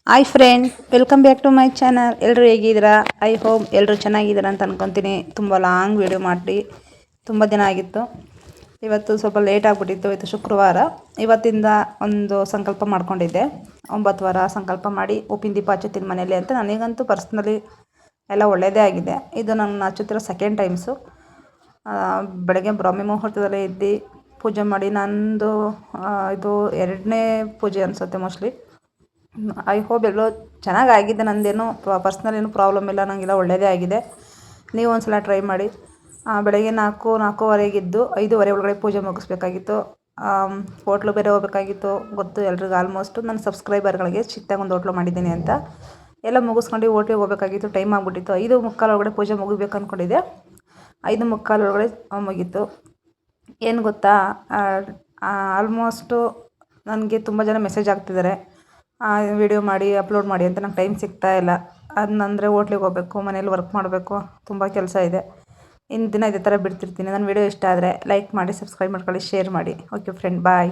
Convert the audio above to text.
Hi friend, welcome back to my channel. ಎಲ್ಲರೂ ಹೇಗಿದ್ದೀರಾ? I hope ಎಲ್ಲರೂ ಚೆನ್ನಾಗಿದ್ದೀರಾ ಅಂತ ಅಂದ್ಕೊತೀನಿ. ತುಂಬ ಲಾಂಗ್ ವೀಡಿಯೋ ಮಾಡಿ ತುಂಬ ದಿನ ಆಗಿತ್ತು. ಇವತ್ತು ಸ್ವಲ್ಪ ಲೇಟ್ ಆಗಿಬಿಟ್ಟಿತ್ತು. ಇವತ್ತು ಶುಕ್ರವಾರ. ಇವತ್ತಿಂದ ಒಂದು ಸಂಕಲ್ಪ ಮಾಡ್ಕೊಂಡಿದ್ದೆ. 9 ವಾರ ಸಂಕಲ್ಪ ಮಾಡಿ ಉಪ್ಪಿನ ದೀಪ ಹಚ್ಚುತ್ತೀನಿ ಮನೇಲಿ ಅಂತ. ನನಗಂತೂ ಪರ್ಸ್ನಲಿ ಎಲ್ಲ ಒಳ್ಳೆಯದೇ ಆಗಿದೆ. ಇದು ನಾನು ಹಚ್ಚುತ್ತಿರೋ ಸೆಕೆಂಡ್ ಟೈಮ್ಸು. ಬೆಳಗ್ಗೆ ಬ್ರಾಹ್ಮಿ ಮುಹೂರ್ತದಲ್ಲೇ ಇದ್ದು ಪೂಜೆ ಮಾಡಿ ನಂದು ಇದು 2ನೇ ಪೂಜೆ ಅನಿಸುತ್ತೆ ಮೋಸ್ಟ್ಲಿ. ಐ ಹೋಪ್ ಎಲ್ಲೋ ಚೆನ್ನಾಗಾಗಿದೆ. ನಂದೇನು ಪರ್ಸ್ನಲ್ ಏನು ಪ್ರಾಬ್ಲಮ್ ಇಲ್ಲ, ನನಗೆಲ್ಲ ಒಳ್ಳೆಯದೇ ಆಗಿದೆ. ನೀವು ಒಂದು ಸಲ ಟ್ರೈ ಮಾಡಿ. ಬೆಳಗ್ಗೆ 4:45 5:15 ಒಳಗಡೆ ಪೂಜೆ ಮುಗಿಸ್ಬೇಕಾಗಿತ್ತು. ಹೋಟ್ಲು ಬೇರೆ ಹೋಗ್ಬೇಕಾಗಿತ್ತು. ಗೊತ್ತು ಎಲ್ರಿಗೂ ಆಲ್ಮೋಸ್ಟು. ನನ್ನ ಸಬ್ಸ್ಕ್ರೈಬರ್ಗಳಿಗೆ ಚಿಕ್ಕದಾಗಿ ಒಂದು ಹೋಟ್ಲು ಮಾಡಿದ್ದೀನಿ ಅಂತ. ಎಲ್ಲ ಮುಗಿಸ್ಕೊಂಡು ಹೋಟ್ಲಿಗೆ ಹೋಗ್ಬೇಕಾಗಿತ್ತು. ಟೈಮ್ ಆಗಿಬಿಟ್ಟಿತ್ತು. 5:45 ಒಳಗಡೆ ಪೂಜೆ ಮುಗಿಬೇಕು ಅಂದ್ಕೊಂಡಿದ್ದೆ. 5:45 ಒಳಗಡೆ ಮುಗೀತು. ಏನು ಗೊತ್ತಾ, ಆಲ್ಮೋಸ್ಟು ನನಗೆ ತುಂಬ ಜನ ಮೆಸೇಜ್ ಆಗ್ತಿದ್ದಾರೆ, ವಿಡಿಯೋ ಮಾಡಿ ಅಪ್ಲೋಡ್ ಮಾಡಿ ಅಂತ. ನಂಗೆ ಟೈಮ್ ಸಿಗ್ತಾ ಇಲ್ಲ. ಅದನ್ನಂದರೆ ಹೋಟ್ಲಿಗೆ ಹೋಗಬೇಕು, ಮನೇಲಿ ವರ್ಕ್ ಮಾಡಬೇಕು, ತುಂಬ ಕೆಲಸ ಇದೆ. ದಿನ ಇದೇ ಥರ ಬಿಡ್ತಿರ್ತೀನಿ. ನನ್ನ ವಿಡಿಯೋ ಇಷ್ಟ ಆದರೆ ಲೈಕ್ ಮಾಡಿ, ಸಬ್ಸ್ಕ್ರೈಬ್ ಮಾಡ್ಕೊಳ್ಳಿ, ಶೇರ್ ಮಾಡಿ. ಓಕೆ ಫ್ರೆಂಡ್, ಬಾಯ್.